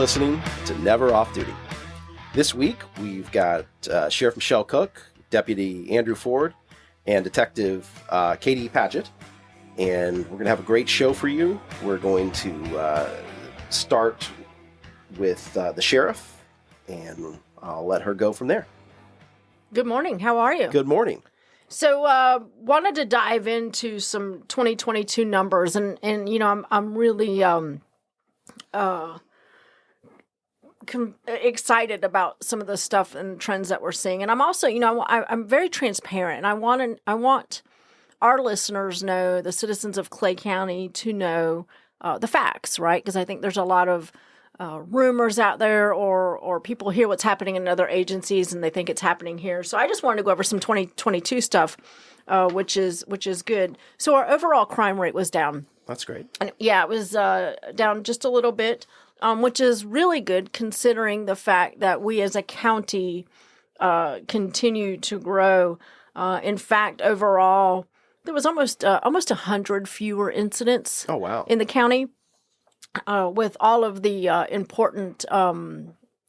listening to Never Off Duty. This week, we've got Sheriff Michelle Cook, Deputy Andrew Ford, and Detective Katie Padgett. And we're going to have a great show for you. We're going to start with the sheriff, and I'll let her go from there. Good morning. How are you? Good morning. So, wanted to dive into some 2022 numbers, and you know, I'm really excited about some of the stuff and trends that we're seeing, and I'm also, you know, I'm very transparent, and I want our listeners know, the citizens of Clay County, to know the facts, right? Because I think there's a lot of rumors out there, or people hear what's happening in other agencies and they think it's happening here. So I just wanted to go over some 2022 stuff, which is good. So our overall crime rate was down. That's great. And yeah, it was down just a little bit, which is really good considering the fact that we as a county continue to grow. In fact, overall, there was almost 100 fewer incidents. Oh, wow. In the county. With all of the important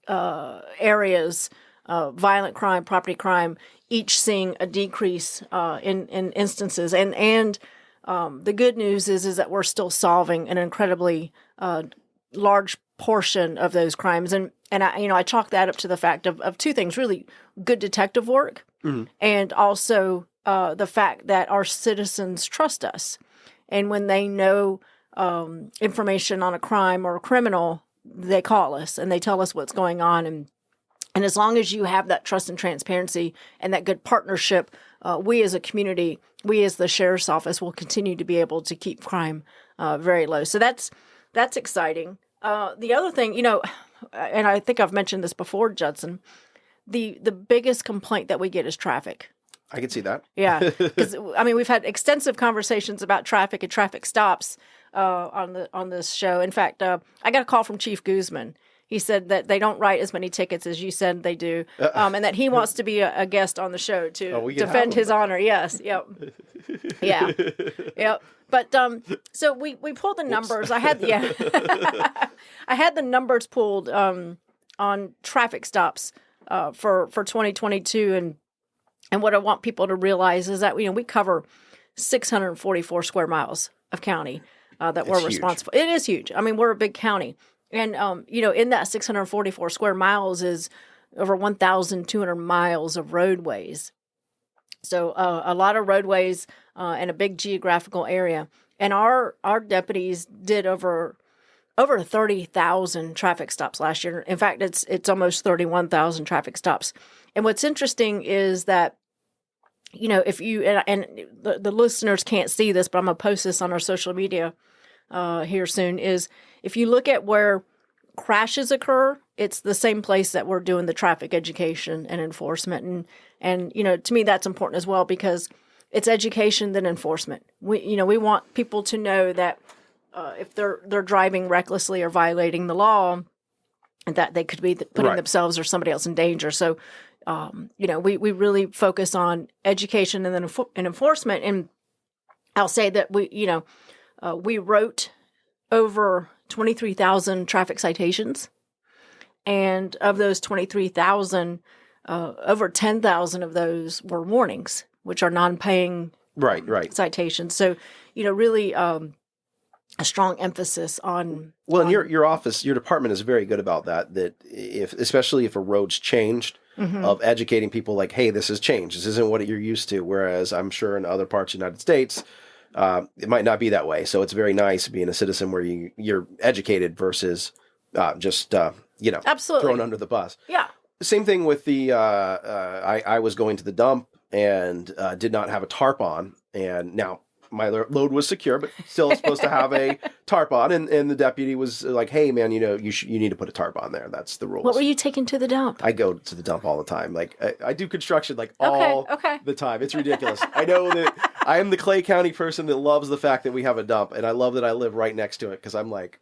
areas, violent crime, property crime, each seeing a decrease in instances. And the good news is that we're still solving an incredibly large portion of those crimes. And I chalk that up to the fact of two things: really good detective work, and also the fact that our citizens trust us. And when they know information on a crime or a criminal, they call us and they tell us what's going on. And as long as you have that trust and transparency and that good partnership, we as a community, we as the sheriff's office will continue to be able to keep crime very low. So that's exciting. The other thing, you know, and I think I've mentioned this before, Judson, the biggest complaint that we get is traffic. I can see that. Yeah, because I mean, we've had extensive conversations about traffic and traffic stops on this show. In fact, I got a call from Chief Guzman. He said that they don't write as many tickets as you said they do, and that he wants to be a guest on the show to defend his honor. Yes, yep, yeah, yep. But so we pulled the numbers. I had I had the numbers pulled on traffic stops for 2022, and what I want people to realize is that, you know, we cover 644 square miles of county that we're responsible. It is huge. I mean, we're a big county. And, you know, in that 644 square miles is over 1,200 miles of roadways. So a lot of roadways in a big geographical area. And our deputies did over 30,000 traffic stops last year. In fact, it's almost 31,000 traffic stops. And what's interesting is that, you know, if you, and the listeners can't see this, but I'm going to post this on our social media here soon, is if you look at where crashes occur, it's the same place that we're doing the traffic education and enforcement. And you know, to me, that's important as well, because it's education then enforcement. We want people to know that if they're driving recklessly or violating the law, that they could be putting themselves or somebody else in danger. So, you know, we really focus on education and then enforcement. And I'll say that we wrote over 23,000 traffic citations. And of those 23,000, over 10,000 of those were warnings, which are non-paying citations. So, you know, really a strong emphasis on. Well, and your office, your department is very good about that. That especially if a road's changed, of educating people like, hey, this has changed. This isn't what you're used to. Whereas I'm sure in other parts of the United States, it might not be that way. So it's very nice being a citizen where you're educated versus just absolutely thrown under the bus. Yeah. Same thing with the I was going to the dump and did not have a tarp on, and now my load was secure, but still supposed to have a tarp on. And the deputy was like, hey, man, you know, you need to put a tarp on there. That's the rules. What were you taking to the dump? I go to the dump all the time. Like I do construction all the time. It's ridiculous. I know that I am the Clay County person that loves the fact that we have a dump. And I love that I live right next to it, because I'm like,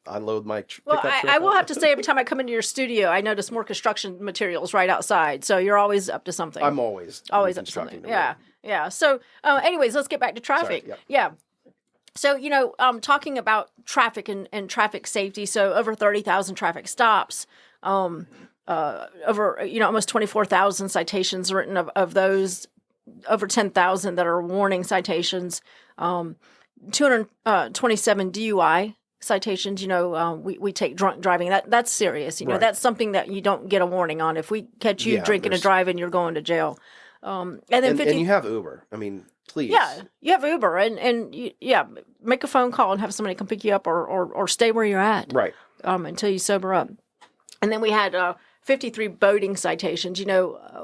unload my Well, I will have to say, every time I come into your studio, I notice more construction materials right outside. So you're always up to something. I'm always up to something. Yeah. Yeah. So anyways, let's get back to traffic. Sorry, yeah. So, talking about traffic and traffic safety, so over 30,000 traffic stops, over, almost 24,000 citations written, of those, over 10,000 that are warning citations, 227 DUI citations. We take drunk driving. That's serious. Right. That's something that you don't get a warning on. If we catch you drinking and driving, you're going to jail. And then and you have Uber. I mean, please. Yeah, you have Uber, and make a phone call and have somebody come pick you up, or stay where you're at, right? Until you sober up. And then we had 53 boating citations.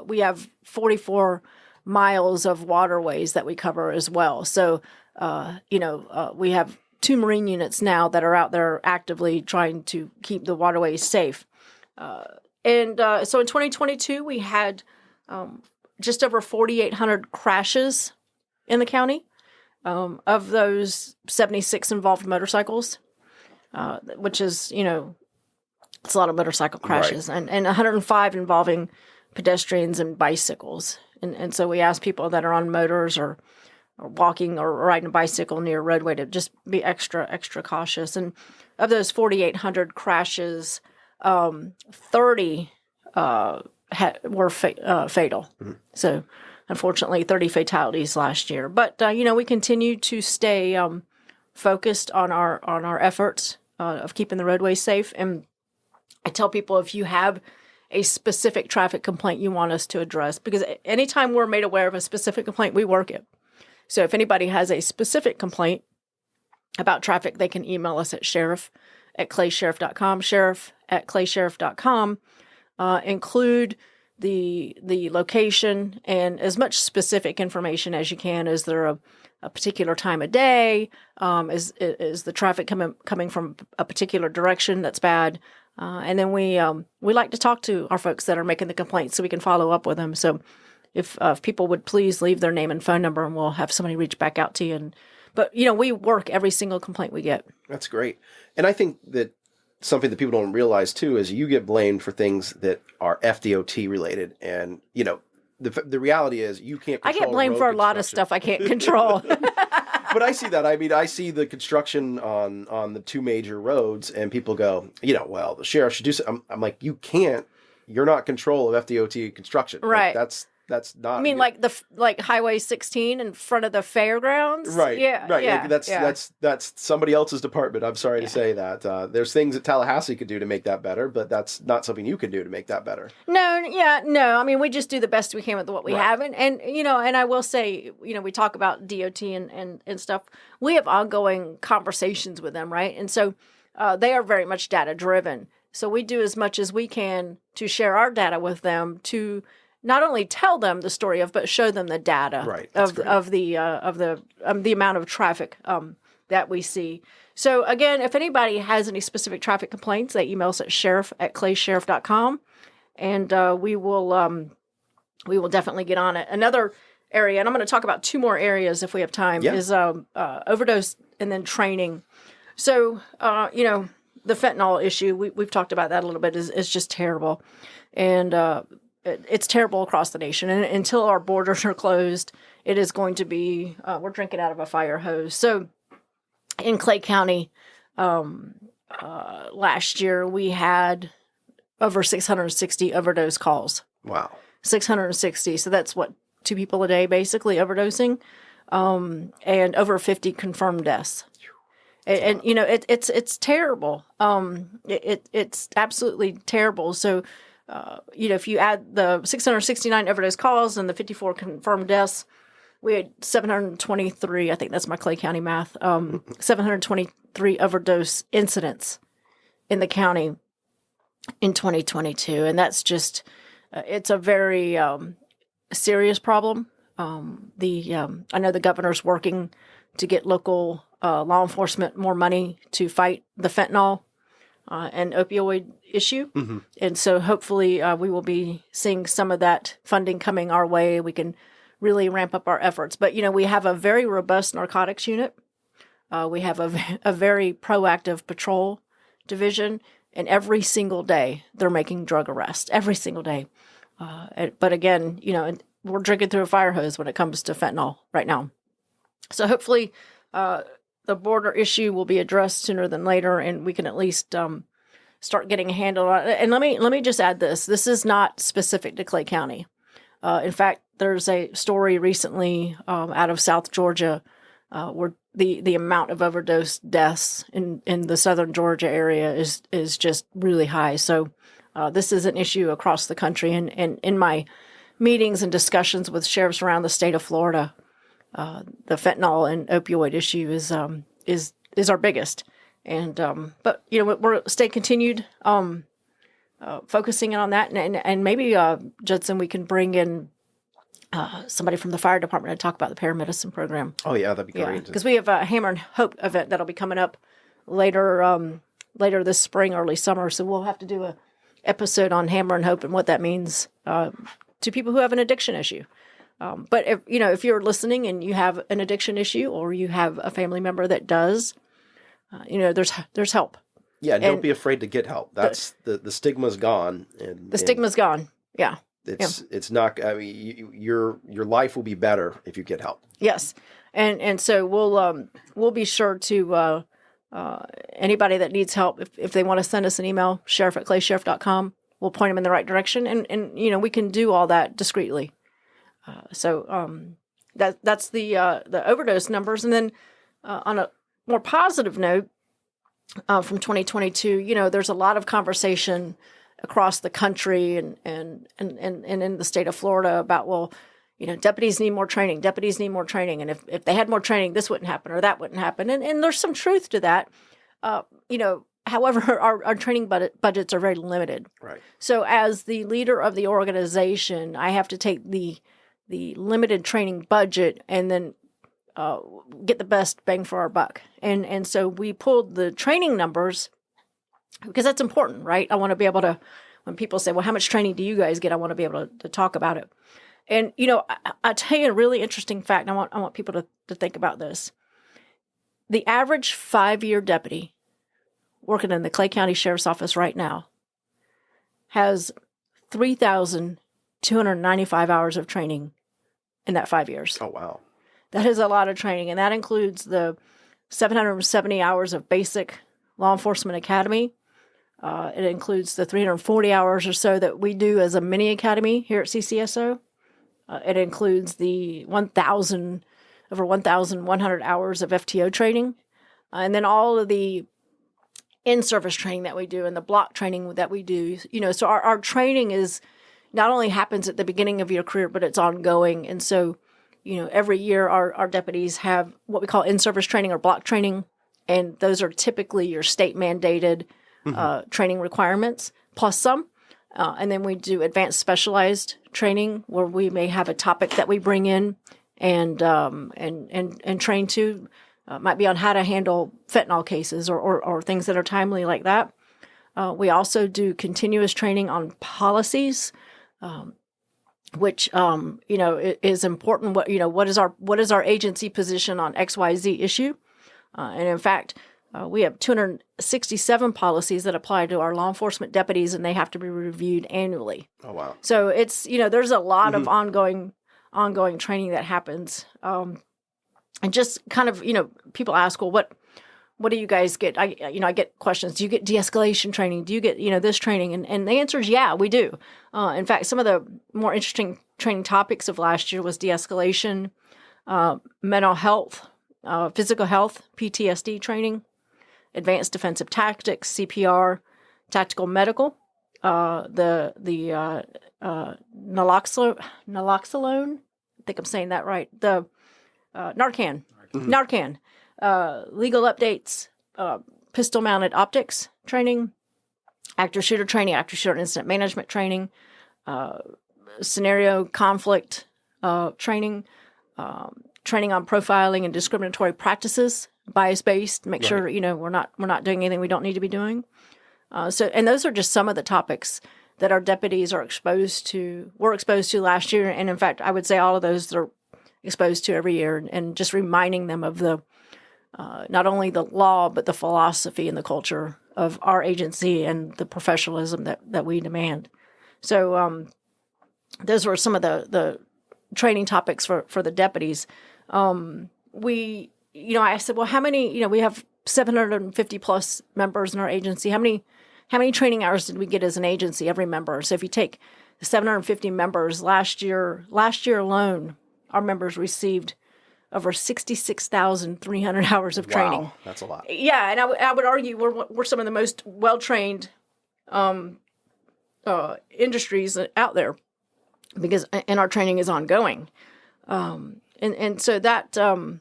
We have 44 miles of waterways that we cover as well. So, we have 2 Marine units now that are out there actively trying to keep the waterways safe. So in 2022, we had just over 4,800 crashes in the county. Of those, 76 involved motorcycles, which is, it's a lot of motorcycle crashes, right. and 105 involving pedestrians and bicycles. And so we ask people that are on motors or walking or riding a bicycle near a roadway to just be extra cautious. And of those 4,800 crashes, 30 were fatal. Mm-hmm. So unfortunately, 30 fatalities last year. But we continue to stay focused on our efforts of keeping the roadways safe. And I tell people, if you have a specific traffic complaint you want us to address, because anytime we're made aware of a specific complaint, we work it. So if anybody has a specific complaint about traffic, they can email us at sheriff@claysheriff.com, sheriff@claysheriff.com, include the location and as much specific information as you can. Is there a particular time of day? Is the traffic coming from a particular direction that's bad? And then we like to talk to our folks that are making the complaints so we can follow up with them. So if people would please leave their name and phone number, and we'll have somebody reach back out to you. But we work every single complaint we get. That's great. And I think that something that people don't realize too is you get blamed for things that are FDOT related, and the reality is you can't control. I get blamed for a lot of stuff I can't control. But I see that. I mean, I see the construction on the 2 major roads, and people go, well, the sheriff should do so. I'm like, you can't. You're not in control of FDOT construction. Right. Like, that's not. I mean, like Highway 16 in front of the fairgrounds. Right. Yeah. Right. Yeah, that's somebody else's department. I'm sorry to say that. There's things that Tallahassee could do to make that better, but that's not something you can do to make that better. No. I mean, we just do the best we can with what we have, and and I will say, we talk about DOT and stuff. We have ongoing conversations with them, right? And so they are very much data driven. So we do as much as we can to share our data with them to not only tell them the story but show them the data of the amount of traffic that we see. So again, if anybody has any specific traffic complaints, they email us at sheriff@claysheriff.com, and we will definitely get on it. Another area, and I'm going to talk about 2 more areas if we have time, is overdose and then training. So the fentanyl issue, we've talked about that a little bit, is just terrible, and it's terrible across the nation. And until our borders are closed, it is going to be, we're drinking out of a fire hose. So in Clay County, last year, we had over 660 overdose calls. Wow. 660. So that's 2 people a day, basically, overdosing, and over 50 confirmed deaths. And it's terrible. It's absolutely terrible. So, if you add the 669 overdose calls and the 54 confirmed deaths, we had 723. I think that's my Clay County math. 723 overdose incidents in the county in 2022, and that's just it's a very serious problem. I know the governor's working to get local law enforcement more money to fight the fentanyl and opioid issue. Mm-hmm. And so hopefully we will be seeing some of that funding coming our way. We can really ramp up our efforts. But, we have a very robust narcotics unit. We have a very proactive patrol division. And every single day they're making drug arrests. Every single day. But again, we're drinking through a fire hose when it comes to fentanyl right now. So hopefully the border issue will be addressed sooner than later, and we can at least start getting a handle on it. And let me just add this: this is not specific to Clay County. In fact, there's a story recently out of South Georgia where the amount of overdose deaths in the southern Georgia area is just really high. So this is an issue across the country. And in my meetings and discussions with sheriffs around the state of Florida, the fentanyl and opioid issue is our biggest. And but we're stay continued focusing on that, and maybe Judson, we can bring in somebody from the fire department to talk about the paramedicine program. Oh yeah, that'd be great. Because we have a Hammer and Hope event that'll be coming up later this spring, early summer. So we'll have to do a episode on Hammer and Hope and what that means to people who have an addiction issue. But if you're listening and you have an addiction issue, or you have a family member that does, there's help. Yeah, and don't be afraid to get help. That's the stigma's gone. And stigma's gone. Yeah. It's not. I mean, your life will be better if you get help. Yes, and so we'll be sure to anybody that needs help, if they want to send us an email, sheriff@claysheriff.com, we'll point them in the right direction, and we can do all that discreetly. That's the overdose numbers, and then on a more positive note, from 2022, there's a lot of conversation across the country and in the state of Florida about, deputies need more training. And if they had more training, this wouldn't happen or that wouldn't happen. And there's some truth to that. However, our training budgets are very limited. Right. So as the leader of the organization, I have to take the limited training budget and then get the best bang for our buck. And so we pulled the training numbers because that's important, right? I want to be able to, when people say, well, how much training do you guys get? I want to be able to talk about it. And, I'll tell you a really interesting fact. I want people to think about this. The average 5-year deputy working in the Clay County Sheriff's Office right now has 3,295 hours of training in that 5 years. Oh, wow. That is a lot of training, and that includes the 770 hours of basic law enforcement academy. It includes the 340 hours or so that we do as a mini academy here at CCSO. It includes the over 1,100 hours of FTO training, and then all of the in-service training that we do and the block training that we do. So our training is not only happens at the beginning of your career, but it's ongoing. And so, every year our deputies have what we call in-service training or block training, and those are typically your state mandated training requirements plus some. And then we do advanced specialized training where we may have a topic that we bring in and train to. Might be on how to handle fentanyl cases or things that are timely like that. We also do continuous training on policies, which is important. What is our agency position on XYZ issue? And in fact, we have 267 policies that apply to our law enforcement deputies, and they have to be reviewed annually. Oh wow! So it's there's a lot of ongoing training that happens. And just kind of, people ask, well, what do you guys get? I get questions. Do you get de-escalation training? Do you get, this training? And the answer is, yeah, we do. In fact, some of the more interesting training topics of last year was de-escalation, mental health, physical health, PTSD training, advanced defensive tactics, CPR, tactical medical, the naloxone, I think I'm saying that right. The Narcan, legal updates, pistol-mounted optics training, active shooter training, active shooter incident management training, scenario conflict training, training on profiling and discriminatory practices, bias-based. Make sure we're not doing anything we don't need to be doing. And those are just some of the topics that our deputies were exposed to last year, and in fact, I would say all of those they're exposed to every year, and just reminding them of the not only the law but the philosophy and the culture of our agency and the professionalism that we demand. So those were some of the training topics for the deputies. We I said, well, how many, we have 750 plus members in our agency. How many training hours did we get as an agency, every member? So if you take the 750 members last year alone, our members received over 66,300 hours of training. Wow, that's a lot. Yeah, and I would argue we're some of the most well-trained industries out there, because our training is ongoing. And so that, that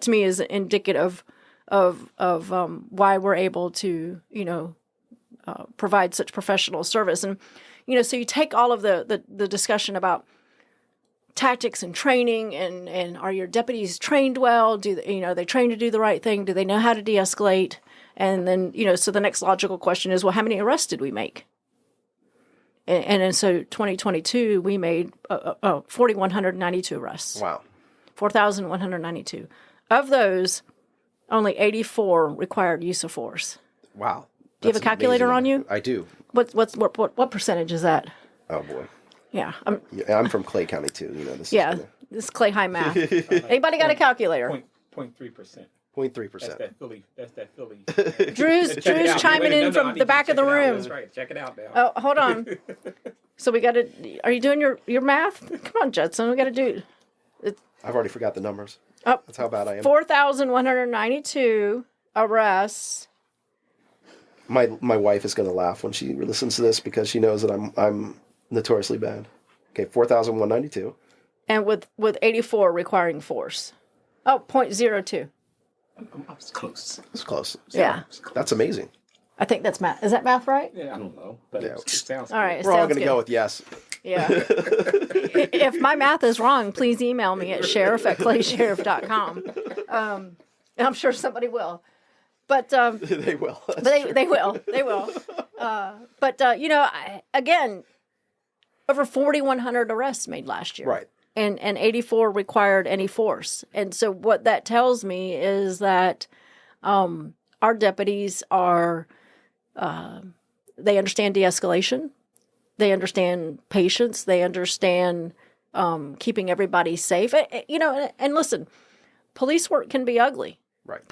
to me is indicative of why we're able to, provide such professional service. And, so you take all of the discussion about tactics and training and are your deputies trained well? Do they trained to do the right thing? Do they know how to de-escalate? And then, so the next logical question is, well, how many arrests did we make? And so 2022, we made 4,192 arrests. Wow. 4,192. Of those, only 84 required use of force. Wow. Do you have a calculator on you? I do. What percentage is that? Oh, boy. Yeah. I'm from Clay County, too. This is Clay High math. Anybody got a calculator? 0.3%. 0.3%. That's that Philly. Drew's chiming in from the back of the room. That's right. Check it out now. Oh, hold on. So we got to. Are you doing your math? Come on, Judson. We got to do. I've already forgot the numbers. Oh, that's how bad I am. 4,192 arrests. My wife is going to laugh when she listens to this, because she knows that I'm notoriously bad. Okay, 4,192. And with 84 requiring force. Oh, 0.02. I was close. It's close. Yeah. That's amazing. I think that's math. Is that math right? Yeah, I don't know. But it sounds all right. We're all going to go with yes. Yeah. If my math is wrong, please email me at sheriff@claysheriff.com. And I'm sure somebody will. But they will. They will. Again, over 4,100 arrests made last year. Right. And 84 required any force. And so what that tells me is that our deputies are, they understand de-escalation. They understand patience. They understand keeping everybody safe. And listen, police work can be ugly. Right.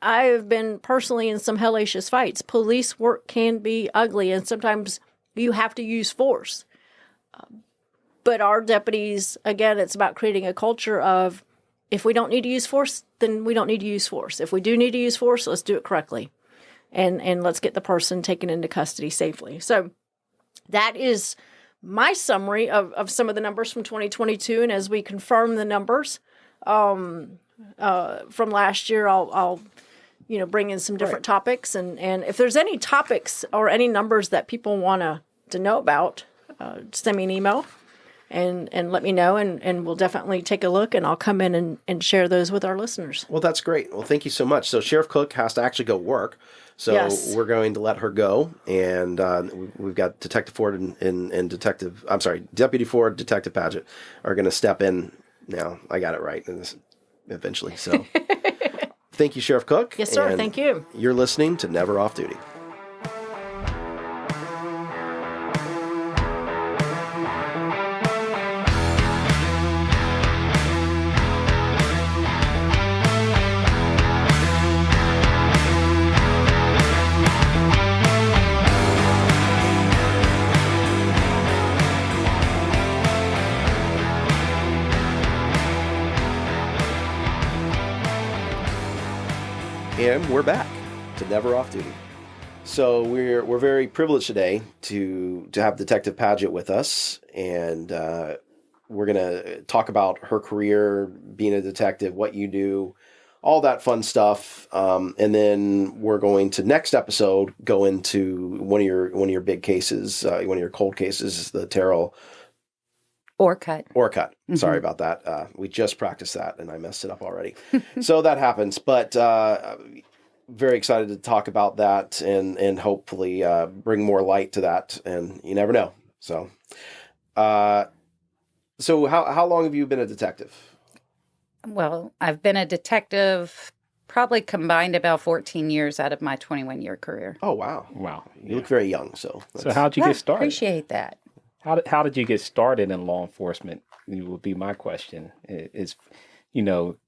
I've been personally in some hellacious fights. Police work can be ugly, and sometimes you have to use force. But our deputies, again, it's about creating a culture of, if we don't need to use force, then we don't need to use force. If we do need to use force, let's do it correctly. And let's get the person taken into custody safely. So that is my summary of some of the numbers from 2022. And as we confirm the numbers from last year, I'll bring in some different topics. And if there's any topics or any numbers that people want to know about, send me an email. And let me know, and we'll definitely take a look, and I'll come in and share those with our listeners. Well, that's great. Well, thank you so much. So Sheriff Cook has to actually go work, so yes. We're going to let her go, and we've got Detective Ford and Deputy Ford, Detective Padgett are going to step in now. I got it right eventually. So thank you, Sheriff Cook. Yes, sir. Thank you. You're listening to Never Off Duty. And we're back to Never Off Duty. So we're very privileged today to have Detective Padgett with us, and we're going to talk about her career, being a detective, what you do, all that fun stuff. And then we're going to next episode go into one of your big cases, one of your cold cases, the Terrell Orcutt. Mm-hmm. Sorry about that. We just practiced that, and I messed it up already. So that happens. But very excited to talk about that and hopefully bring more light to that. And you never know. So, how long have you been a detective? Well, I've been a detective probably combined about 14 years out of my 21-year career. Oh, wow. Wow. You look very young. So how'd you get started? Appreciate that. How did you get started in law enforcement? Would be my question. Is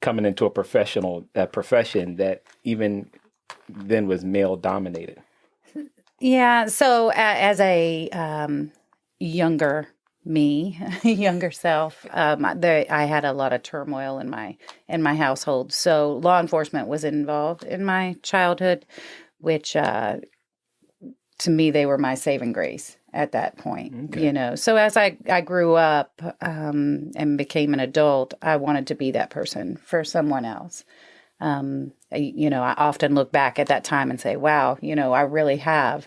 coming into a profession that even then was male dominated? Yeah. So as a younger younger self, I had a lot of turmoil in my household. So law enforcement was involved in my childhood, which to me they were my saving grace at that point. Okay. So as I grew up and became an adult, I wanted to be that person for someone else. I often look back at that time and say, wow, I really have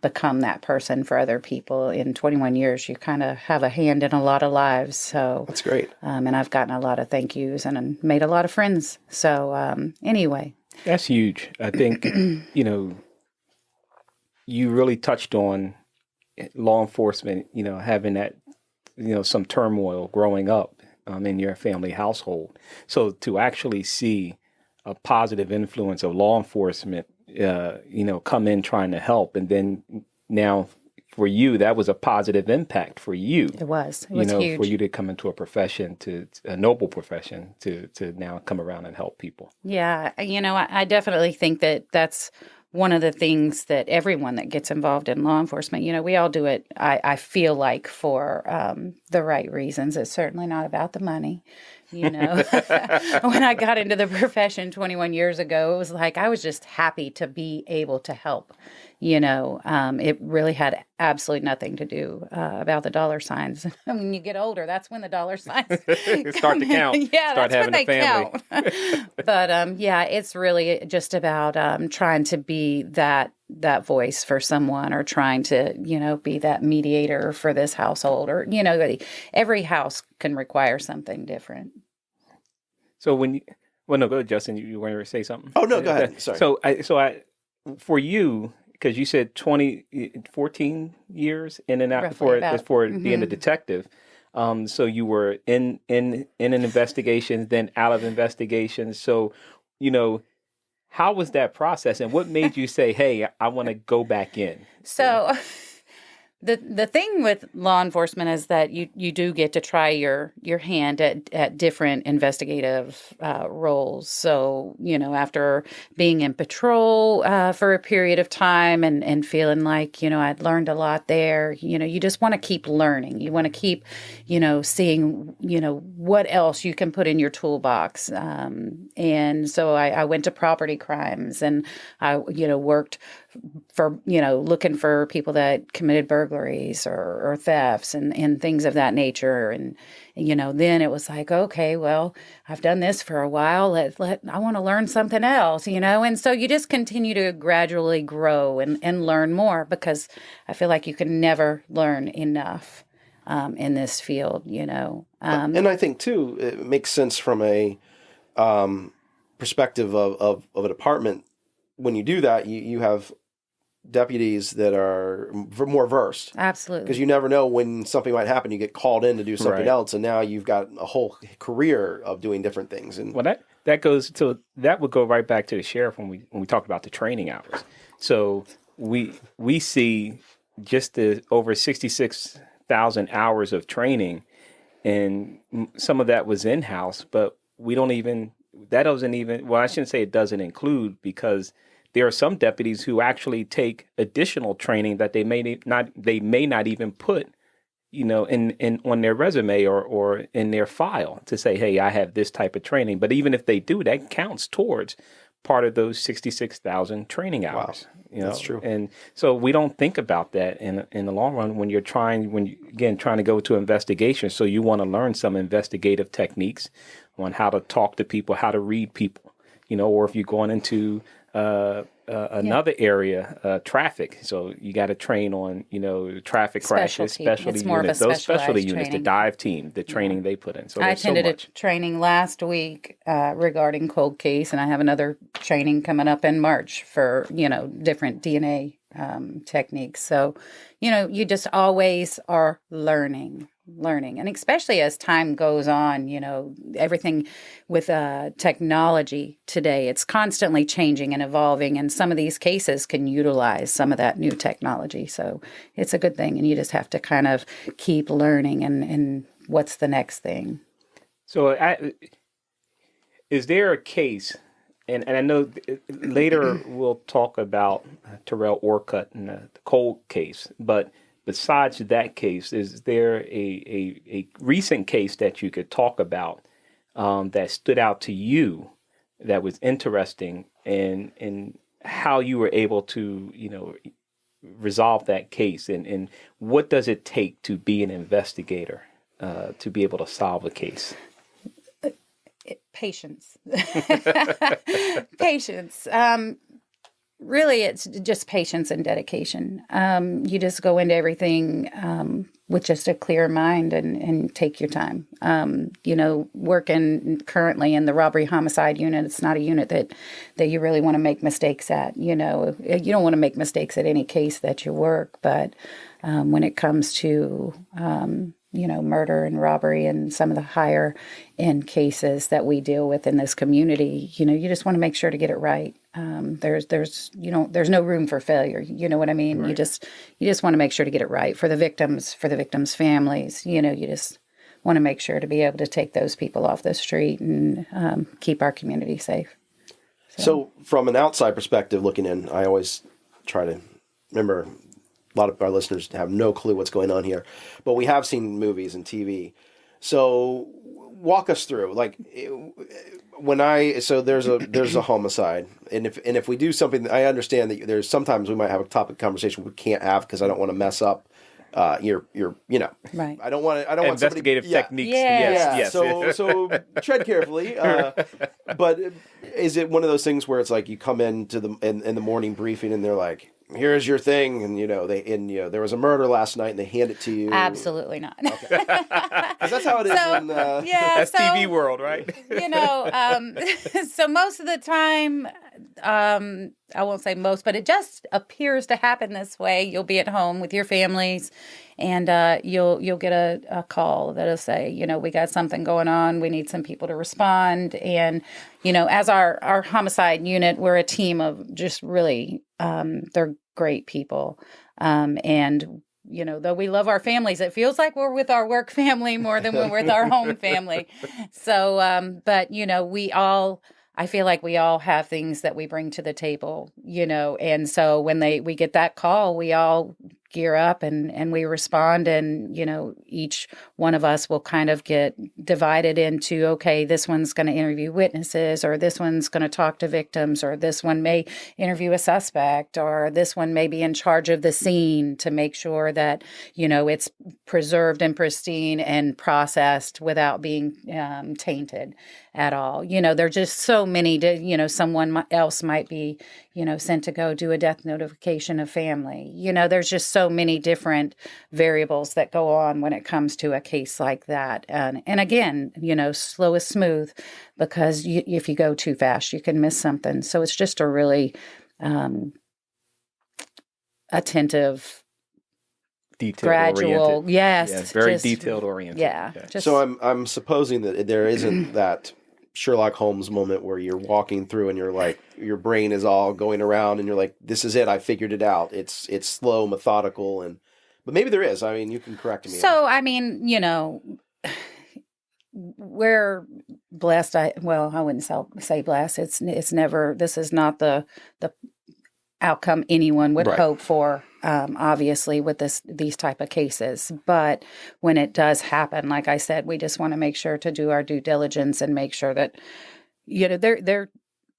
become that person for other people. In 21 years, you kind of have a hand in a lot of lives. So That's great. And I've gotten a lot of thank yous and made a lot of friends. So anyway. That's huge. I think, you really touched on law enforcement, having that, some turmoil growing up in your family household. So to actually see a positive influence of law enforcement, come in trying to help. And then now for you, that was a positive impact for you. It was huge. For you to come into a profession, to a noble profession, to now come around and help people. Yeah. I definitely think that that's one of the things that everyone that gets involved in law enforcement, we all do it, I feel like, for the right reasons. It's certainly not about the money. When I got into the profession 21 years ago, it was like I was just happy to be able to help. It really had absolutely nothing to do about the dollar signs. When you get older, that's when the dollar signs start to count. Yeah, start that's having when they a family. count. But it's really just about trying to be that voice for someone, or trying to be that mediator for this household, or every house can require something different. So no, go ahead, Justin. You wanted to say something? Oh no, go ahead. Sorry. So for you, because you said 14 years in and out for being a detective. So you were in an investigation, then out of investigations. So, how was that process, and what made you say, "Hey, I want to go back in"? So, the thing with law enforcement is that you do get to try your hand at different investigative roles. So, after being in patrol for a period of time and feeling like, I'd learned a lot there, you just want to keep learning. You want to keep, seeing, what else you can put in your toolbox. And so I went to property crimes, and I, worked for, looking for people that committed burglaries or thefts and things of that nature. And, then it was like, okay, well, I've done this for a while. I want to learn something else, and so you just continue to gradually grow and learn more, because I feel like you can never learn enough in this field, And I think too, it makes sense from a perspective of a department. When you do that, you have deputies that are more versed. Absolutely. Because you never know when something might happen. You get called in to do something Right. else, and now you've got a whole career of doing different things. And Well, that would go right back to the sheriff when we talked about the training hours. So we see just the over 66,000 hours of training, and some of that was in-house, but that doesn't even, well, I shouldn't say it doesn't include, because there are some deputies who actually take additional training that they may not even put, in on their resume or in their file to say, hey, I have this type of training. But even if they do, that counts towards part of those 66,000 training hours. Wow. That's true. And so we don't think about that in the long run when you're trying to go to investigation. So you want to learn some investigative techniques on how to talk to people, how to read people, or if you're going into another area, traffic. So you got to train on, traffic crashes, specialty It's more of a units, those specialty specialized units, the training. dive team, the training they put in. So I there's so attended much. a training last week regarding cold case, and I have another training coming up in March for, different DNA techniques. So, you just always are learning. And especially as time goes on, everything with technology today, it's constantly changing and evolving. And some of these cases can utilize some of that new technology. So it's a good thing. And you just have to kind of keep learning and what's the next thing. So is there a case, and I know later we'll talk about Terrell Orcutt and the Cole case, but besides that case, is there a recent case that you could talk about that stood out to you that was interesting and how you were able to, resolve that case, and what does it take to be an investigator to be able to solve a case? Patience. Patience. Really, it's just patience and dedication. You just go into everything with just a clear mind and take your time. Working currently in the robbery homicide unit, it's not a unit that you really want to make mistakes at. You don't want to make mistakes at any case that you work, but when it comes to murder and robbery and some of the higher end cases that we deal with in this community, you just want to make sure to get it right. There's no room for failure. You know what I mean? Right. You just want to make sure to get it right for the victims' families. You just want to make sure to be able to take those people off the street and keep our community safe. So from an outside perspective looking in, I always try to remember, a lot of our listeners have no clue what's going on here, but we have seen movies and TV. So walk us through, there's a homicide, and if we do something, I understand that there's sometimes we might have a topic conversation we can't have because I don't want to mess up your right. I don't want investigative techniques. Yes. So tread carefully. But is it one of those things where it's like you come into in the morning briefing and they're like, here's your thing, and there was a murder last night, and they hand it to you? Absolutely not. Okay. 'Cause that's how it is. That's TV world, right? So most of the time, I won't say most, but it just appears to happen this way. You'll be at home with your families, and you'll get a call that'll say, we got something going on. We need some people to respond. And as our homicide unit, we're a team of just really they're great people. And though we love our families, it feels like we're with our work family more than we're with our home family. So, but I feel like we all have things that we bring to the table, and so when we get that call, we all gear up and we respond, and each one of us will kind of get divided into, okay, this one's going to interview witnesses, or this one's going to talk to victims, or this one may interview a suspect, or this one may be in charge of the scene to make sure that it's preserved and pristine and processed without being tainted at all. There're just so many, someone else might be, sent to go do a death notification of family. There's just so many different variables that go on when it comes to a case like that. And again, slow is smooth, because if you go too fast, you can miss something. So it's just a really attentive, gradual, yes, very detailed oriented. Yeah. So I'm supposing that there isn't that Sherlock Holmes moment where you're walking through and you're like, your brain is all going around and you're like, this is it, I figured it out. It's slow, methodical, but maybe there is. I mean, you can correct me. So, we're blessed. I wouldn't say blessed. It's never, this is not the outcome anyone would hope for, obviously, with these type of cases. But when it does happen, like I said, we just want to make sure to do our due diligence and make sure that, there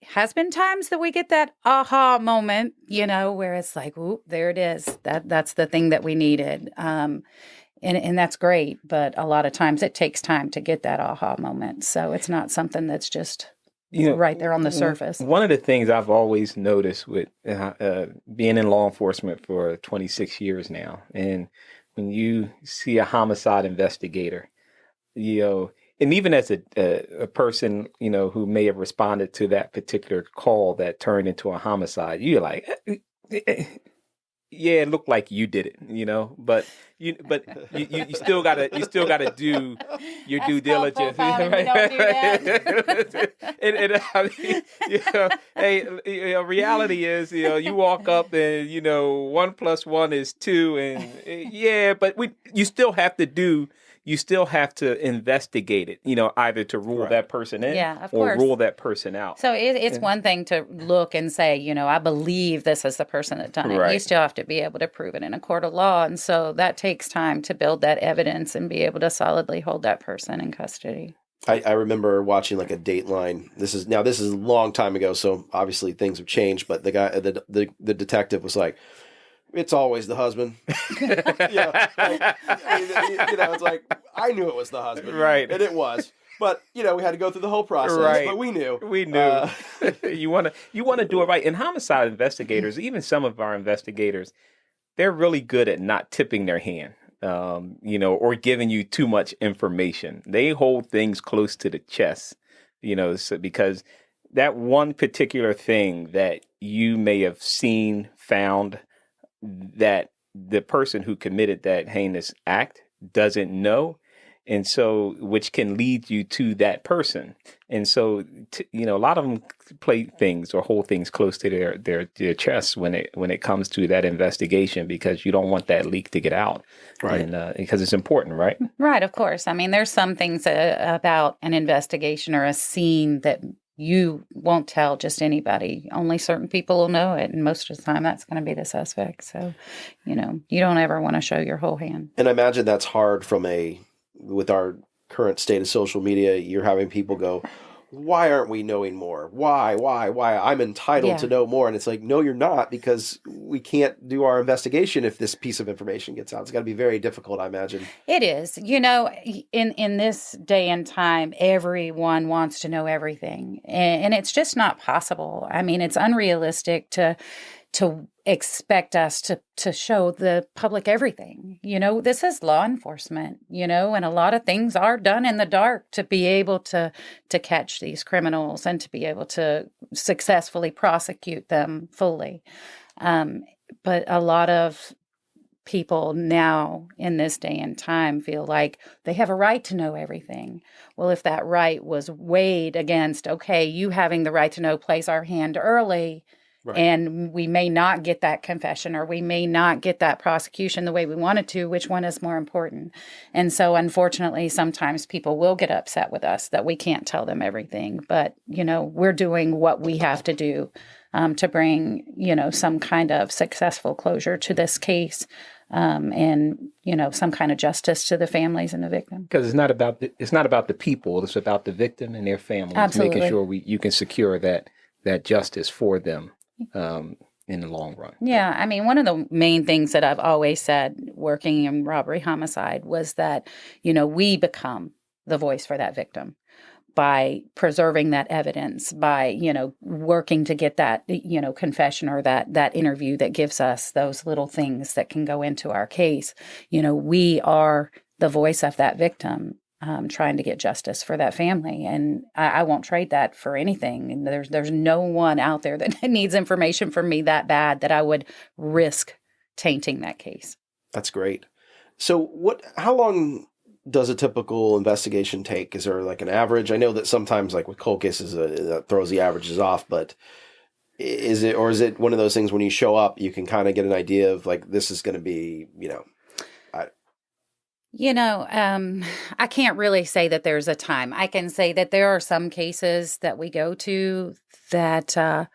has been times that we get that aha moment, where it's like, oop, there it is. That's the thing that we needed. And that's great. But a lot of times it takes time to get that aha moment. So it's not something that's just right there on the surface. One of the things I've always noticed with being in law enforcement for 26 years now, and when you see a homicide investigator, and even as a person, who may have responded to that particular call that turned into a homicide, you're like, yeah, it looked like you did it, but you still gotta do your due diligence. Right? And I mean, reality is, you walk up and 1 + 1 is 2, and but you still have to do you still have to investigate it, either to rule that person in of or course. rule that person out. So it's one thing to look and say, I believe this is the person that done it. Right. You still have to be able to prove it in a court of law. And so that takes time to build that evidence and be able to solidly hold that person in custody. I remember watching like a Dateline. This is a long time ago, so obviously things have changed. But the guy, the detective, was like, "It's always the husband." It's like I knew it was the husband, right? And it was, but we had to go through the whole process. Right. But we knew. You want to do it right. And homicide investigators, even some of our investigators, they're really good at not tipping their hand. Or giving you too much information. They hold things close to the chest, because that one particular thing that you may have seen, found, that the person who committed that heinous act doesn't know. And so, which can lead you to that person. And so, a lot of them play things or hold things close to their chests when it comes to that investigation, because you don't want that leak to get out. Right. And because it's important, right? Right, of course. I mean, there's some things about an investigation or a scene that you won't tell just anybody. Only certain people will know it. And most of the time, that's going to be the suspect. So, you don't ever want to show your whole hand. And I imagine that's hard with our current state of social media. You're having people go, why aren't we knowing more? Why? I'm entitled to know more. And it's like, no, you're not, because we can't do our investigation if this piece of information gets out. It's got to be very difficult, I imagine. It is. In this day and time, everyone wants to know everything. And it's just not possible. I mean, it's unrealistic to expect us to show the public everything. This is law enforcement, and a lot of things are done in the dark to be able to catch these criminals and to be able to successfully prosecute them fully. But a lot of people now in this day and time feel like they have a right to know everything. Well, if that right was weighed against, okay, you having the right to know, place our hand early, right, and we may not get that confession, or we may not get that prosecution the way we wanted to, which one is more important? And so, unfortunately, sometimes people will get upset with us that we can't tell them everything. But, we're doing what we have to do to bring, some kind of successful closure to this case, and, some kind of justice to the families and the victim. Because it's not about the people; it's about the victim and their families. Absolutely. Making sure you can secure that justice for them in the long run. Yeah, I mean, one of the main things that I've always said working in robbery homicide was that, we become the voice for that victim by preserving that evidence, by, working to get that, confession or that interview that gives us those little things that can go into our case. We are the voice of that victim, trying to get justice for that family. And I won't trade that for anything. And there's no one out there that needs information from me that bad that I would risk tainting that case. That's great. So how long does a typical investigation take? Is there like an average? I know that sometimes, like with cold cases, that throws the averages off, but is it one of those things when you show up, you can kind of get an idea of like, this is going to be, I can't really say that there's a time. I can say that there are some cases that we go to that,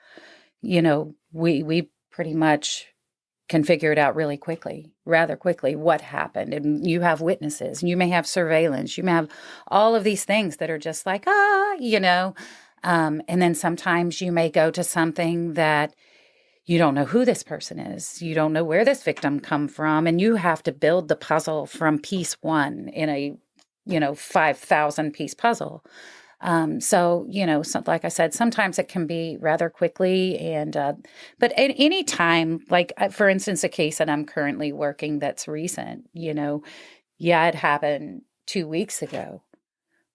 we pretty much can figure it out rather quickly, what happened. And you have witnesses, and you may have surveillance, you may have all of these things that are just like, and then sometimes you may go to something that you don't know who this person is. You don't know where this victim come from. And you have to build the puzzle from piece one in a, 5,000 piece puzzle. So, like I said, sometimes it can be rather quickly. And, but at any time, like for instance, a case that I'm currently working that's recent, it happened 2 weeks ago,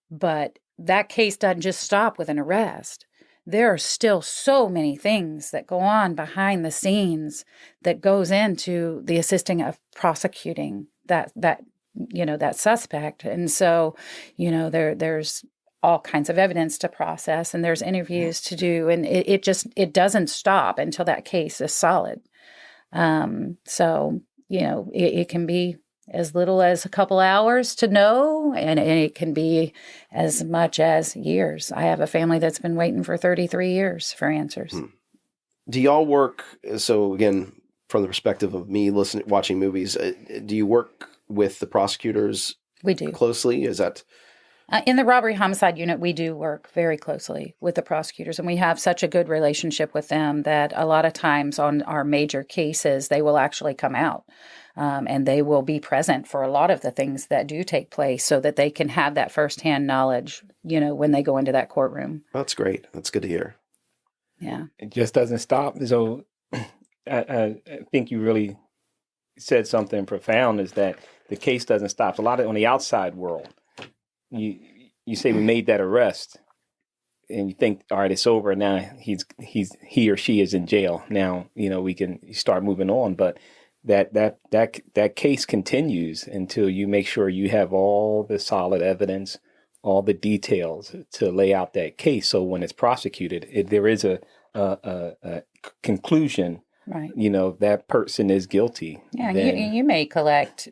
but that case doesn't just stop with an arrest. There are still so many things that go on behind the scenes that goes into the assisting of prosecuting that suspect. And so, there's all kinds of evidence to process, and there's interviews to do, and it doesn't stop until that case is solid. So, it can be as little as a couple hours to know, and it can be as much as years. I have a family that's been waiting for 33 years for answers. Do y'all work, so again, from the perspective of me watching movies, do you work with the prosecutors We do. closely? Is that... In the robbery homicide unit, we do work very closely with the prosecutors, and we have such a good relationship with them that a lot of times on our major cases, they will actually come out and they will be present for a lot of the things that do take place so that they can have that firsthand knowledge, when they go into that courtroom. That's great. That's good to hear. Yeah. It just doesn't stop. So I think you really said something profound, is that the case doesn't stop. A lot of on the outside world, you say we made that arrest, and you think, all right, it's over now. He or she is in jail now. We can start moving on, but that case continues until you make sure you have all the solid evidence, all the details to lay out that case. So when it's prosecuted, there is a conclusion. Right. That person is guilty. Yeah, you may collect,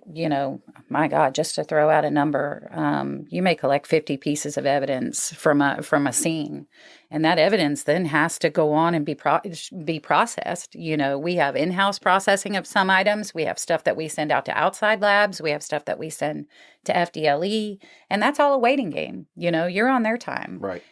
my God, just to throw out a number, you may collect 50 pieces of evidence from a scene, and that evidence then has to go on and be processed. We have in-house processing of some items. We have stuff that we send out to outside labs. We have stuff that we send to FDLE, and that's all a waiting game. You're on their time. Right.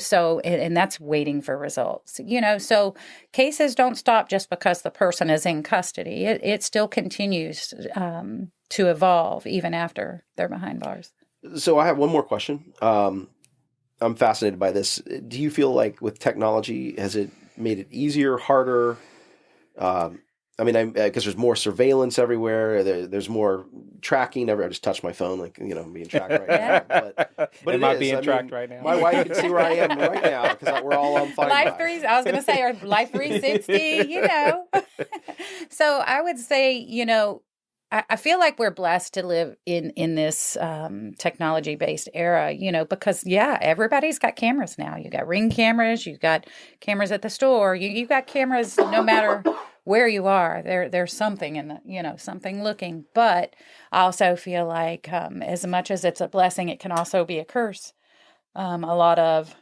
So, and that's waiting for results. So cases don't stop just because the person is in custody. It still continues to evolve even after they're behind bars. So I have one more question. I'm fascinated by this. Do you feel like with technology, has it made it easier, harder? Because there's more surveillance everywhere. There's more tracking. I just touched my phone, I'm being tracked right now. But Am I being tracked right now? My wife can see where I am right now because we're all on Find Life My. 3, I was going to say, or Life 360, So I would say, I feel like we're blessed to live in this technology-based era, because, everybody's got cameras now. You got Ring cameras, you got cameras at the store, you got cameras no matter where you are. There's something in the, something looking. But I also feel like as much as it's a blessing, it can also be a curse. A lot of,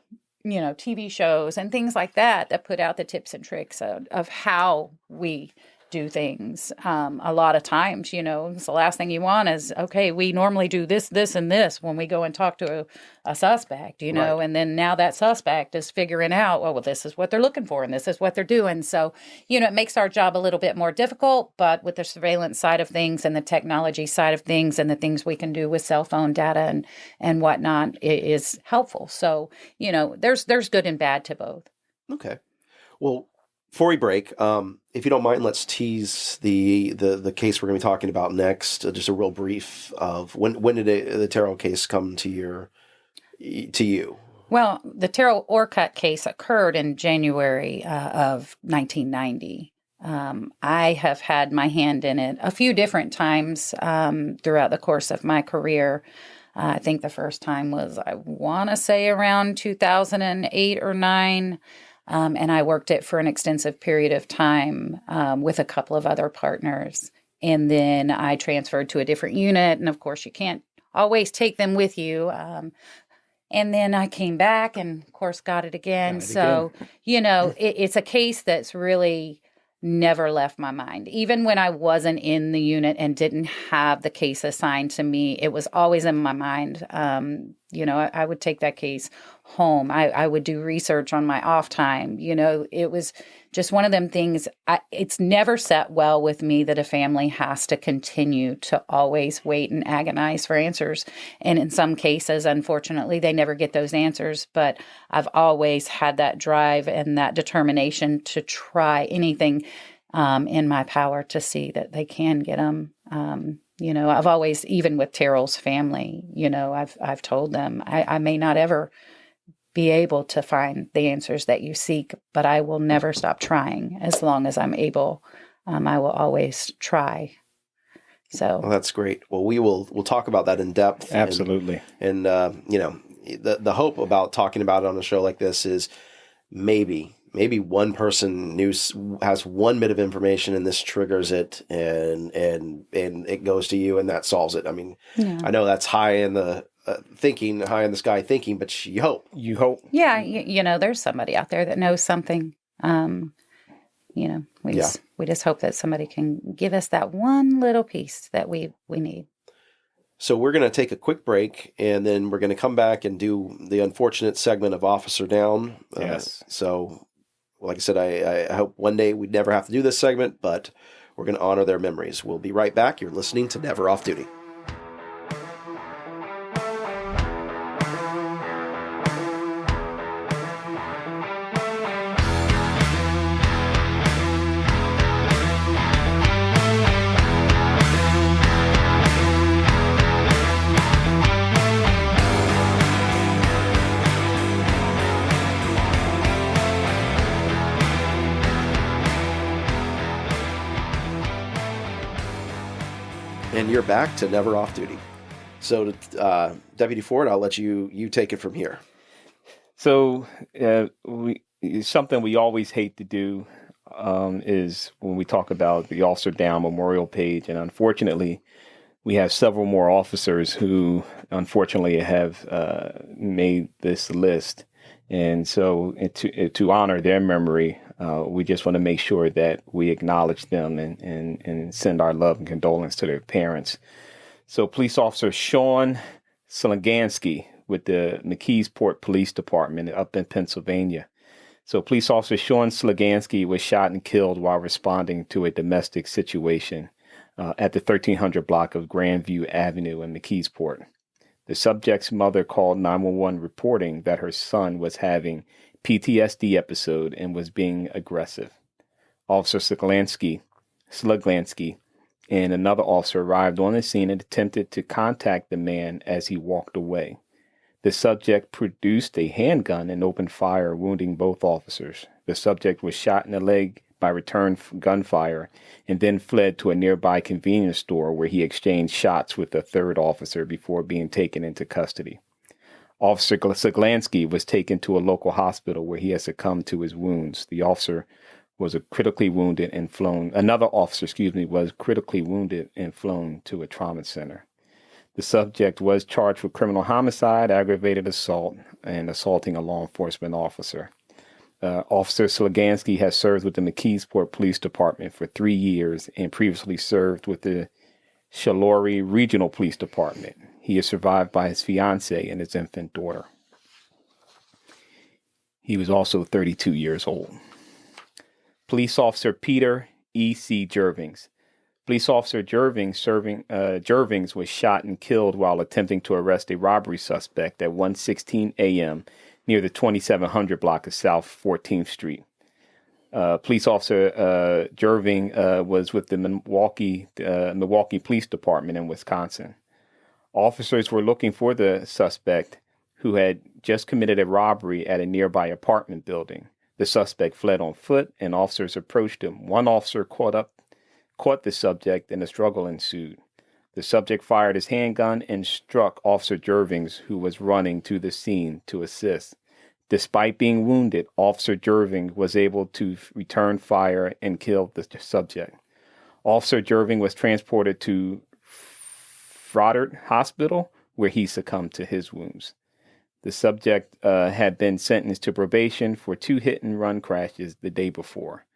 TV shows and things like that put out the tips and tricks of how we do things. A lot of times, it's the last thing you want is, okay, we normally do this, this, and this when we go and talk to a suspect, Right. and then now that suspect is figuring out, well, this is what they're looking for and this is what they're doing. So, it makes our job a little bit more difficult, but with the surveillance side of things and the technology side of things and the things we can do with cell phone data and whatnot, it is helpful. So, there's good and bad to both. Okay. Well, before we break, if you don't mind, let's tease the case we're going to be talking about next. Just a real brief of when did the Terrell case come to you? Well, the Terrell Orcutt case occurred in January of 1990. I have had my hand in it a few different times throughout the course of my career. I think the first time was, I want to say, around 2008 or 9. And I worked it for an extensive period of time with a couple of other partners. And then I transferred to a different unit. And of course, you can't always take them with you. And then I came back and, of course, got it again. It's a case that's really never left my mind. Even when I wasn't in the unit and didn't have the case assigned to me, it was always in my mind. I would take that case home. I would do research on my off time. It was just one of them things. It's never set well with me that a family has to continue to always wait and agonize for answers. And in some cases, unfortunately, they never get those answers. But I've always had that drive and that determination to try anything in my power to see that they can get them. I've always, even with Terrell's family, I've told them I may not ever be able to find the answers that you seek, but I will never stop trying as long as I'm able. I will always try. So Well, that's great. Well, we'll talk about that in depth. Absolutely. And the hope about talking about it on a show like this is maybe maybe one person has one bit of information and this triggers it and it goes to you and that solves it. I mean, I know that's high in the sky thinking, but you hope. Yeah, there's somebody out there that knows something. We just hope that somebody can give us that one little piece that we need. So we're going to take a quick break, and then we're going to come back and do the unfortunate segment of Officer Down. Yes. So, like I said, I hope one day we'd never have to do this segment, but we're going to honor their memories. We'll be right back. You're listening to Never Off Duty. And you're back to Never Off Duty. So, Deputy Ford, I'll let you take it from here. So, something we always hate to do is when we talk about the Officer Down memorial page, and unfortunately, we have several more officers who, unfortunately, have made this list. And so, to honor their memory, we just want to make sure that we acknowledge them and send our love and condolence to their parents. So Police Officer Sean Slagansky with the McKeesport Police Department up in Pennsylvania. So Police Officer Sean Slagansky was shot and killed while responding to a domestic situation at the 1300 block of Grandview Avenue in McKeesport. The subject's mother called 911 reporting that her son was having PTSD episode and was being aggressive. Officer Slagansky and another officer arrived on the scene and attempted to contact the man as he walked away. The subject produced a handgun and opened fire, wounding both officers. The subject was shot in the leg by return gunfire and then fled to a nearby convenience store where he exchanged shots with a third officer before being taken into custody. Officer Slagansky was taken to a local hospital where he had succumbed to his wounds. The officer was critically wounded and flown. Another officer, was critically wounded and flown to a trauma center. The subject was charged with criminal homicide, aggravated assault, and assaulting a law enforcement officer. Officer Slagansky has served with the McKeesport Police Department for 3 years and previously served with the Shalori Regional Police Department. He is survived by his fiancée and his infant daughter. He was also 32 years old. Police Officer Peter E.C. Jervings. Police Officer Jervings was shot and killed while attempting to arrest a robbery suspect at 1:16 a.m. near the 2700 block of South 14th Street. Police Officer Jerving was with the Milwaukee Police Department in Wisconsin. Officers were looking for the suspect who had just committed a robbery at a nearby apartment building. The suspect fled on foot and officers approached him. One officer caught the subject and a struggle ensued. The subject fired his handgun and struck Officer Jervings, who was running to the scene to assist. Despite being wounded, Officer Jerving was able to return fire and kill the subject. Officer Jerving was transported to Froddart Hospital, where he succumbed to his wounds. The subject had been sentenced to probation for 2 hit-and-run crashes the day before.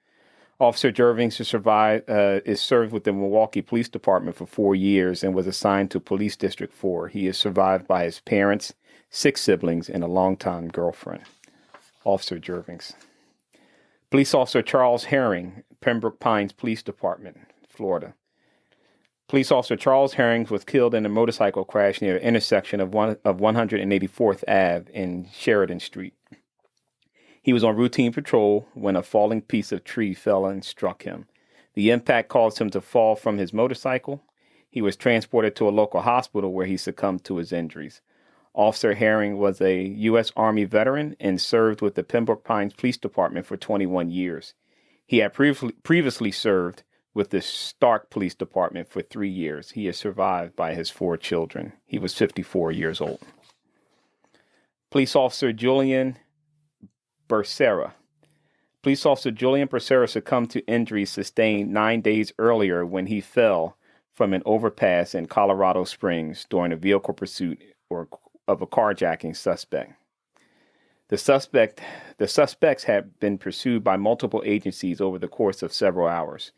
Officer Jervings is served with the Milwaukee Police Department for 4 years and was assigned to Police District 4. He is survived by his parents, 6 siblings, and a longtime girlfriend. Officer Jervings. Police Officer Charles Herring, Pembroke Pines Police Department, Florida. Police Officer Charles Herring was killed in a motorcycle crash near the intersection of 184th Ave and Sheridan Street. He was on routine patrol when a falling piece of tree fell and struck him. The impact caused him to fall from his motorcycle. He was transported to a local hospital where he succumbed to his injuries. Officer Herring was a U.S. Army veteran and served with the Pembroke Pines Police Department for 21 years. He had previously served with the Stark Police Department for 3 years. He is survived by his 4 children. He was 54 years old. Police Officer Julian Becerra. Police officer Julian Purcell succumbed to injuries sustained 9 days earlier when he fell from an overpass in Colorado Springs during a vehicle pursuit of a carjacking suspect. The suspects had been pursued by multiple agencies over the course of several hours.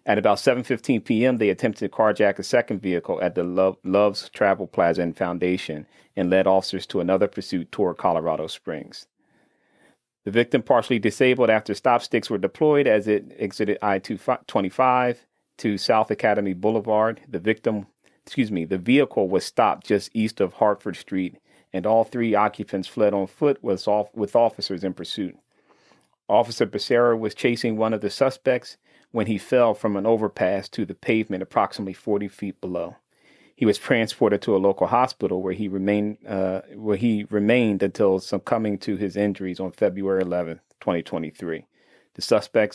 At about 7:15 p.m., they attempted to carjack a second vehicle at the Love's Travel Plaza and Foundation and led officers to another pursuit toward Colorado Springs. The victim, partially disabled after stop sticks were deployed as it exited I-25 to South Academy Boulevard. The vehicle was stopped just east of Hartford Street, and all three occupants fled on foot with officers in pursuit. Officer Becerra was chasing one of the suspects when he fell from an overpass to the pavement approximately 40 feet below. He was transported to a local hospital where he remained until succumbing to his injuries on February 11, 2023.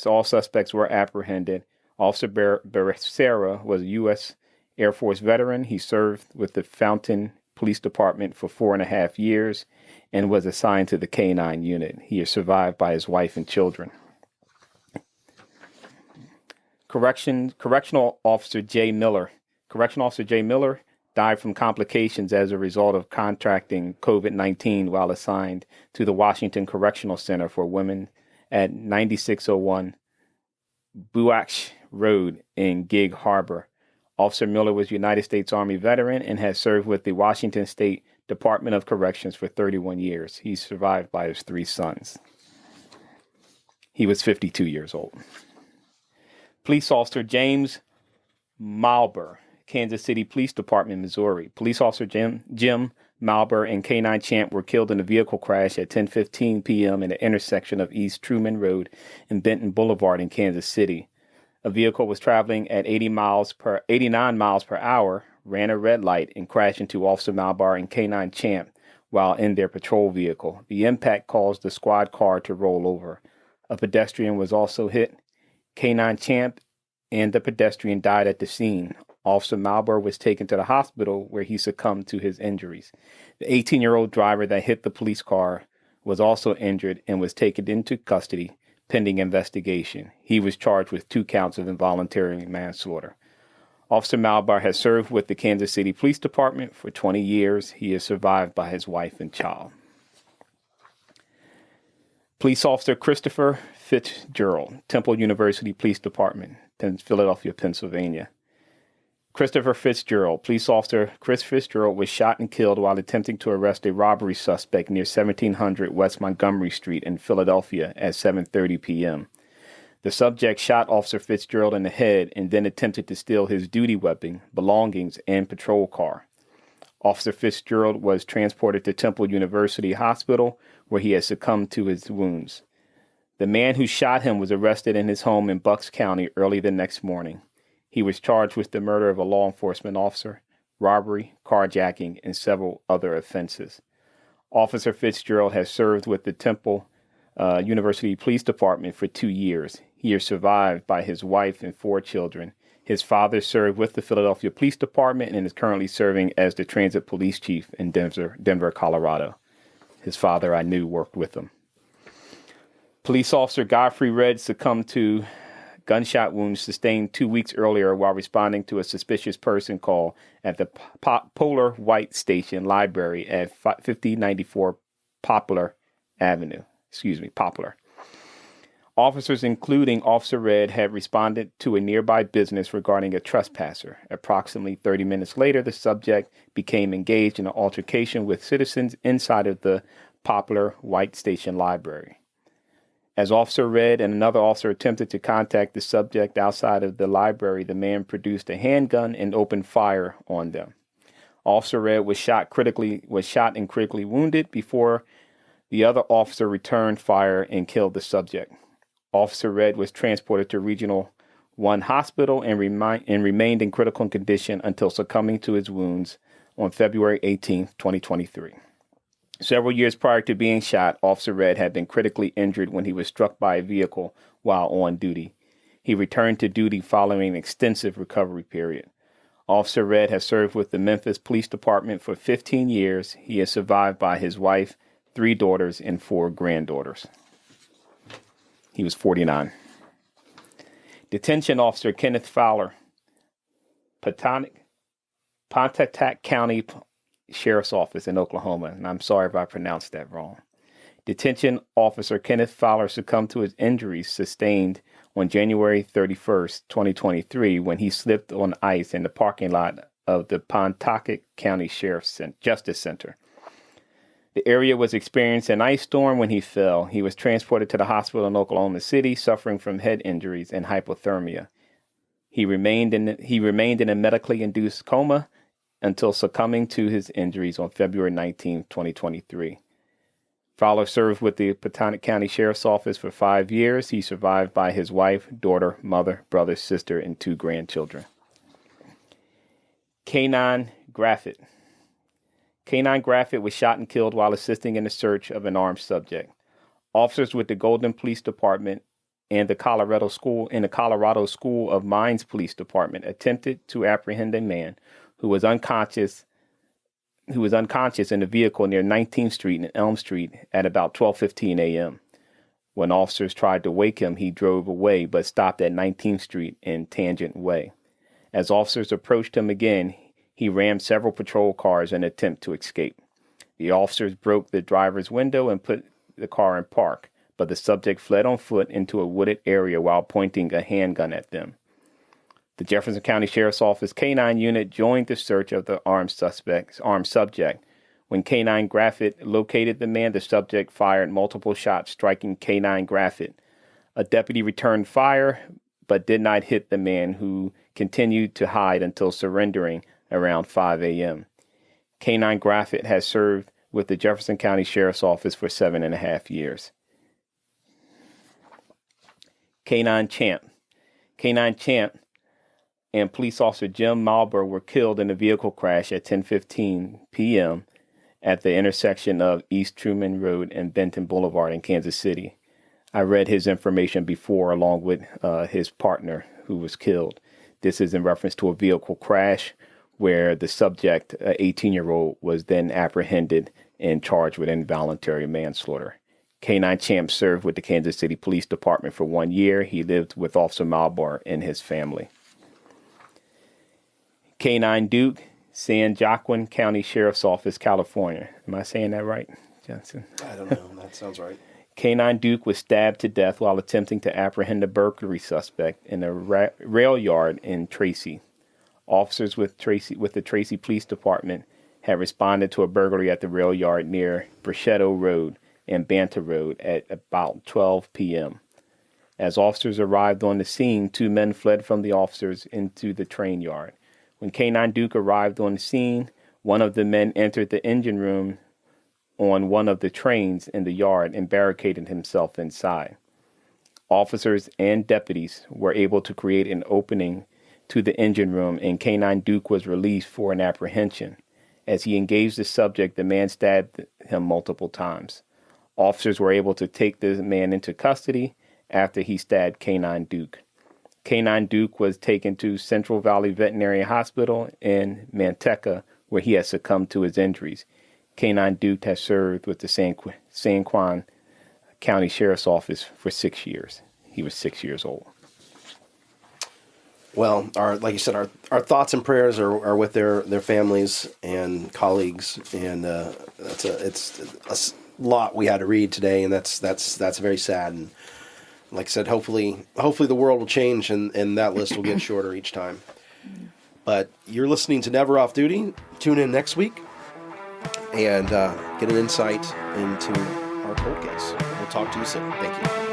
All suspects were apprehended. Officer Becerra was a U.S. Air Force veteran. He served with the Fountain Police Department for 4.5 years and was assigned to the K-9 unit. He is survived by his wife and children. Correctional Officer Jay Miller died from complications as a result of contracting COVID-19 while assigned to the Washington Correctional Center for Women at 9601 Buach Road in Gig Harbor. Officer Miller was a United States Army veteran and has served with the Washington State Department of Corrections for 31 years. He's survived by his 3 sons. He was 52 years old. Police Officer James Malber, Kansas City Police Department, Missouri. Police Officer Jim Malber and K-9 Champ were killed in a vehicle crash at 10:15 p.m. in the intersection of East Truman Road and Benton Boulevard in Kansas City. A vehicle was traveling at 89 miles per hour, ran a red light, and crashed into Officer Malber and K-9 Champ while in their patrol vehicle. The impact caused the squad car to roll over. A pedestrian was also hit. K-9 Champ and the pedestrian died at the scene. Officer Malber was taken to the hospital where he succumbed to his injuries. The 18-year-old driver that hit the police car was also injured and was taken into custody pending investigation. He was charged with 2 counts of involuntary manslaughter. Officer Malber has served with the Kansas City Police Department for 20 years. He is survived by his wife and child. Police Officer Christopher Fitzgerald, Temple University Police Department, Philadelphia, Pennsylvania. Christopher Fitzgerald, Police Officer Chris Fitzgerald, was shot and killed while attempting to arrest a robbery suspect near 1700 West Montgomery Street in Philadelphia at 7:30 p.m. The subject shot Officer Fitzgerald in the head and then attempted to steal his duty weapon, belongings, and patrol car. Officer Fitzgerald was transported to Temple University Hospital, where he had succumbed to his wounds. The man who shot him was arrested in his home in Bucks County early the next morning. He was charged with the murder of a law enforcement officer, robbery, carjacking, and several other offenses. Officer Fitzgerald has served with the Temple University Police Department for 2 years. He is survived by his wife and 4 children. His father served with the Philadelphia Police Department and is currently serving as the Transit Police Chief in Denver, Colorado. His father, I knew, worked with him. Police Officer Godfrey Red succumbed to gunshot wounds sustained 2 weeks earlier while responding to a suspicious person call at the Polar White Station Library at 5094 Poplar. Officers, including Officer Red, had responded to a nearby business regarding a trespasser. Approximately 30 minutes later, the subject became engaged in an altercation with citizens inside of the Poplar White Station Library. As Officer Red and another officer attempted to contact the subject outside of the library, the man produced a handgun and opened fire on them. Officer Red was shot and critically wounded before the other officer returned fire and killed the subject. Officer Red was transported to Regional 1 Hospital and remained in critical condition until succumbing to his wounds on February 18, 2023. Several years prior to being shot, Officer Red had been critically injured when he was struck by a vehicle while on duty. He returned to duty following an extensive recovery period. Officer Red has served with the Memphis Police Department for 15 years. He is survived by his wife, 3 daughters, and 4 granddaughters. He was 49. Detention Officer Kenneth Fowler, Pontotoc County Sheriff's Office in Oklahoma. And I'm sorry if I pronounced that wrong. Detention Officer Kenneth Fowler succumbed to his injuries sustained on January 31st, 2023, when he slipped on ice in the parking lot of the Pontotoc County Sheriff's Justice Center. The area was experiencing an ice storm when he fell. He was transported to the hospital in Oklahoma City, suffering from head injuries and hypothermia. He remained in a medically induced coma until succumbing to his injuries on February 19, 2023. Fowler served with the Pontotoc County Sheriff's Office for 5 years. He survived by his wife, daughter, mother, brother, sister, and 2 grandchildren. K9 Graffett. K9 Graffett was shot and killed while assisting in the search of an armed subject. Officers with the Golden Police Department and the Colorado School of Mines Police Department attempted to apprehend a man who was unconscious in a vehicle near 19th Street and Elm Street at about 12:15 a.m. When officers tried to wake him, he drove away but stopped at 19th Street and Tangent Way. As officers approached him again, he rammed several patrol cars in an attempt to escape. The officers broke the driver's window and put the car in park, but the subject fled on foot into a wooded area while pointing a handgun at them. The Jefferson County Sheriff's Office K-9 unit joined the search of the armed subject. When K-9 Graffett located the man, the subject fired multiple shots, striking K-9 Graffett. A deputy returned fire, but did not hit the man, who continued to hide until surrendering around 5 a.m. K-9 Graffett has served with the Jefferson County Sheriff's Office for 7.5 years. K-9 Champ. K-9 Champ and police officer Jim Marlborough were killed in a vehicle crash at 10:15 p.m. at the intersection of East Truman Road and Benton Boulevard in Kansas City. I read his information before along with his partner who was killed. This is in reference to a vehicle crash where the subject, an 18-year-old, was then apprehended and charged with involuntary manslaughter. K-9 Champ served with the Kansas City Police Department for 1 year. He lived with Officer Marlborough and his family. K-9 Duke, San Joaquin County Sheriff's Office, California. Am I saying that right, Johnson? I don't know. That sounds right. K-9 Duke was stabbed to death while attempting to apprehend a burglary suspect in a rail yard in Tracy. Officers with the Tracy Police Department had responded to a burglary at the rail yard near Brachetto Road and Banta Road at about 12 p.m. As officers arrived on the scene, 2 men fled from the officers into the train yard. When K-9 Duke arrived on the scene, one of the men entered the engine room on one of the trains in the yard and barricaded himself inside. Officers and deputies were able to create an opening to the engine room, and K-9 Duke was released for an apprehension. As he engaged the subject, the man stabbed him multiple times. Officers were able to take the man into custody after he stabbed K-9 Duke. K-9 Duke was taken to Central Valley Veterinary Hospital in Manteca, where he had succumbed to his injuries. K-9 Duke has served with the San Juan County Sheriff's Office for 6 years. He was 6 years old. Well, like you said, our thoughts and prayers are with their families and colleagues, and it's a lot we had to read today, and that's very sad. And like I said, hopefully the world will change, and that list will get shorter each time. But you're listening to Never Off Duty. Tune in next week and get an insight into our cold case. We'll talk to you soon. Thank you.